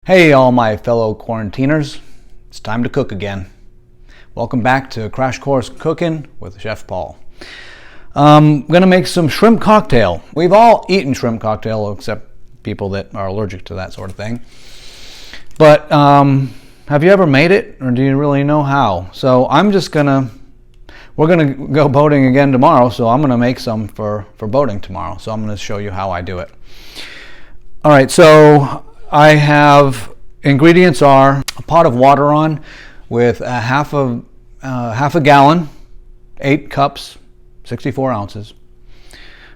Hey all my fellow quarantiners, it's time to cook again. Welcome back to Crash Course Cooking with Chef Paul. I'm going to make some shrimp cocktail. We've all eaten shrimp cocktail except people that are allergic to that sort of thing. But have you ever made it, or do you really know how? So we're going to go boating again tomorrow, so I'm going to make some for boating tomorrow. So I'm going to show you how I do it. All right, so I have ingredients are a pot of water on with half a gallon, 8 cups, 64 ounces.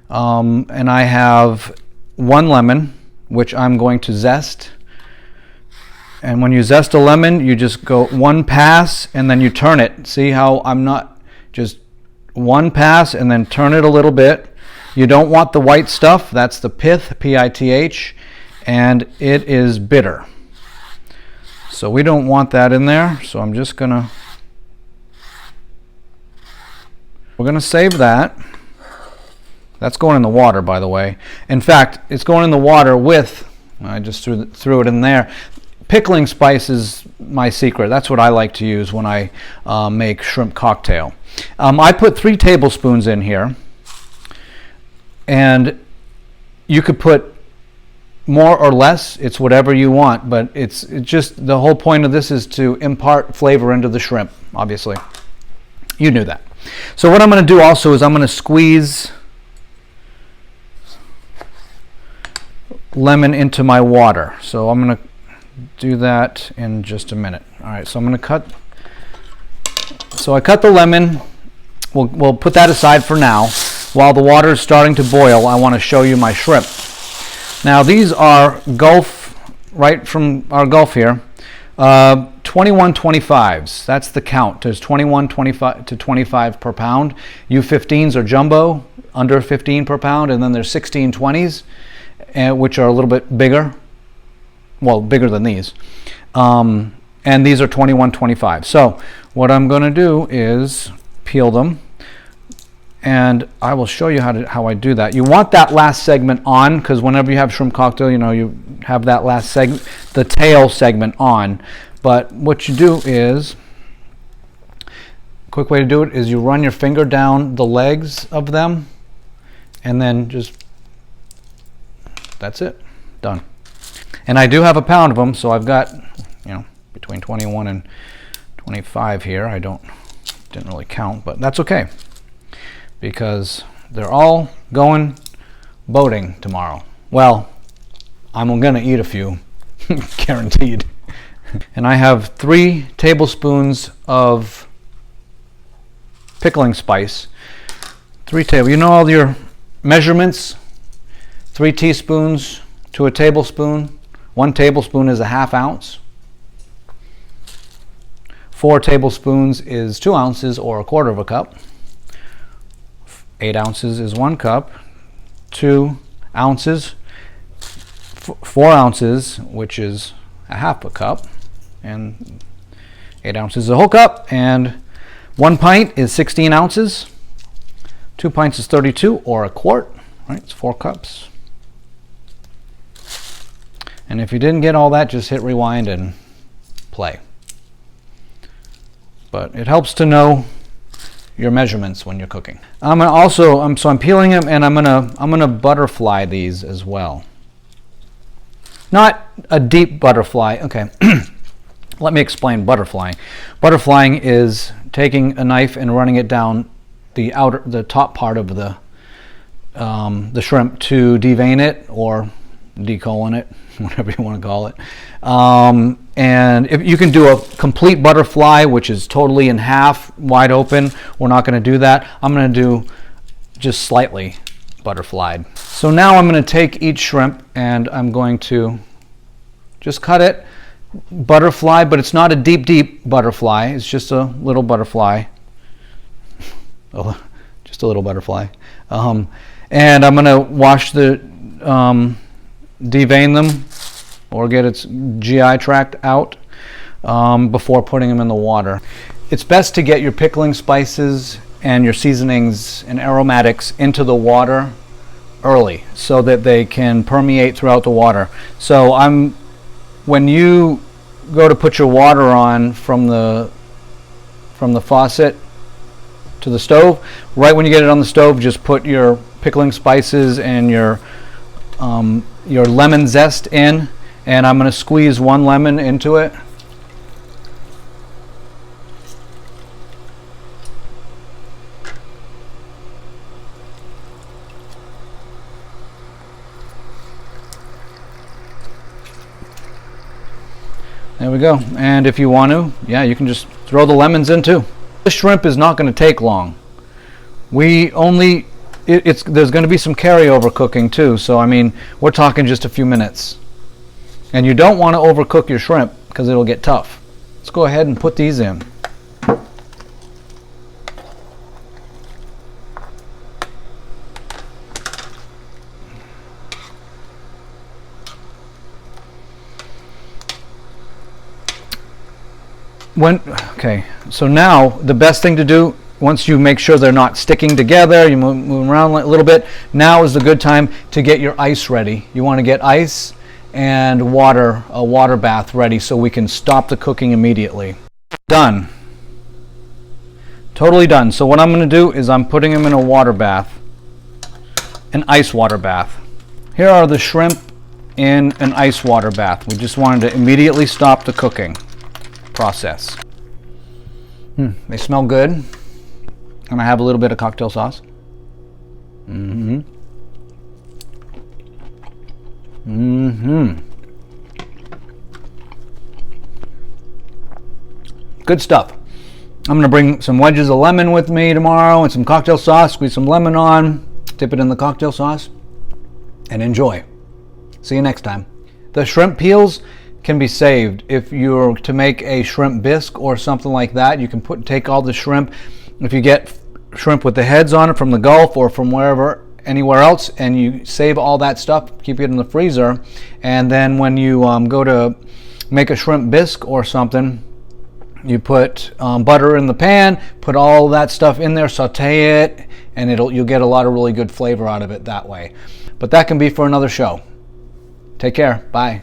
And I have 1 lemon, which I'm going to zest. And when you zest a lemon, you just go 1 pass and then you turn it. See how I'm not just 1 pass and then turn it a little bit. You don't want the white stuff. That's the pith, P-I-T-H. And it is bitter. So we don't want that in there. So I'm just we're gonna save that. That's going in the water, by the way. In fact, it's going in the water with, I just threw it in there. Pickling spice is my secret. That's what I like to use when I make shrimp cocktail. I put 3 tablespoons in here. And you could put more or less, it's whatever you want, but it's just the whole point of this is to impart flavor into the shrimp, obviously. You knew that. So what I'm going to do also is I'm going to squeeze lemon into my water. So I'm going to do that in just a minute. All right, so I'm going to cut. So I cut the lemon. We'll put that aside for now. While the water is starting to boil, I want to show you my shrimp. Now these are Gulf, right from our Gulf here, 21.25s. That's the count. There's 21.25 to 25 per pound. U15s are jumbo, under 15 per pound, and then there's 16.20s, which are a little bit bigger. Well, bigger than these. And these are 21.25. So what I'm going to do is peel them. And I will show you how I do that. You want that last segment on, because whenever you have shrimp cocktail, you have that last segment, the tail segment on. But what you do is, quick way to do it is you run your finger down the legs of them, and then just, that's it, done. And I do have a pound of them, so I've got, between 21 and 25 here. I didn't really count, but that's okay, because they're all going boating tomorrow. Well, I'm gonna eat a few, guaranteed. And I have 3 tablespoons of pickling spice. 3 tablespoons. You know all your measurements? 3 teaspoons to a tablespoon. 1 tablespoon is a ½ ounce. 4 tablespoons is 2 ounces or a quarter of a cup. 8 ounces is 1 cup, 2 ounces, 4 ounces, which is a ½ a cup, and 8 ounces is a whole cup, and 1 pint is 16 ounces, 2 pints is 32 or a quart, right? It's 4 cups. And if you didn't get all that, just hit rewind and play. But it helps to know your measurements when you're cooking. I'm peeling them, and I'm gonna butterfly these as well. Not a deep butterfly. Okay, let me explain butterflying. Butterflying is taking a knife and running it down the top part of the shrimp to devein it or decolon it, whatever you want to call it. And if you can do a complete butterfly, which is totally in half, wide open, we're not going to do that. I'm going to do just slightly butterflied. So now I'm going to take each shrimp and I'm going to just cut it, butterfly, but it's not a deep butterfly. It's just a little butterfly. Just a little butterfly. And I'm going to wash devein them, or get its GI tract out before putting them in the water. It's best to get your pickling spices and your seasonings and aromatics into the water early so that they can permeate throughout the water. So I'm when you go to put your water on from the faucet to the stove, right when you get it on the stove, just put your pickling spices and your lemon zest in, and I'm going to squeeze 1 lemon into it. There we go. And if you want to, yeah, you can just throw the lemons in too. The shrimp is not going to take long. There's going to be some carryover cooking too, so I mean, we're talking just a few minutes. And you don't want to overcook your shrimp because it'll get tough. Let's go ahead and put these in. Okay, so now the best thing to do, once you make sure they're not sticking together, you move them around a little bit, now is the good time to get your ice ready. You want to get ice and water, a water bath ready, so we can stop the cooking immediately. Done. Totally done. So what I'm going to do is I'm putting them in a water bath, an ice water bath. Here are the shrimp in an ice water bath. We just wanted to immediately stop the cooking process. They smell good. And I have a little bit of cocktail sauce. Good stuff. I'm going to bring some wedges of lemon with me tomorrow and some cocktail sauce. Squeeze some lemon on, dip it in the cocktail sauce, and enjoy. See you next time. The shrimp peels can be saved. If you're to make a shrimp bisque or something like that, you can take all the shrimp. If you get shrimp with the heads on it from the Gulf or from anywhere else, and you save all that stuff, keep it in the freezer, and then when you go to make a shrimp bisque or something, you put butter in the pan, put all that stuff in there, saute it, and you'll get a lot of really good flavor out of it that way. But that can be for another show. Take care. Bye.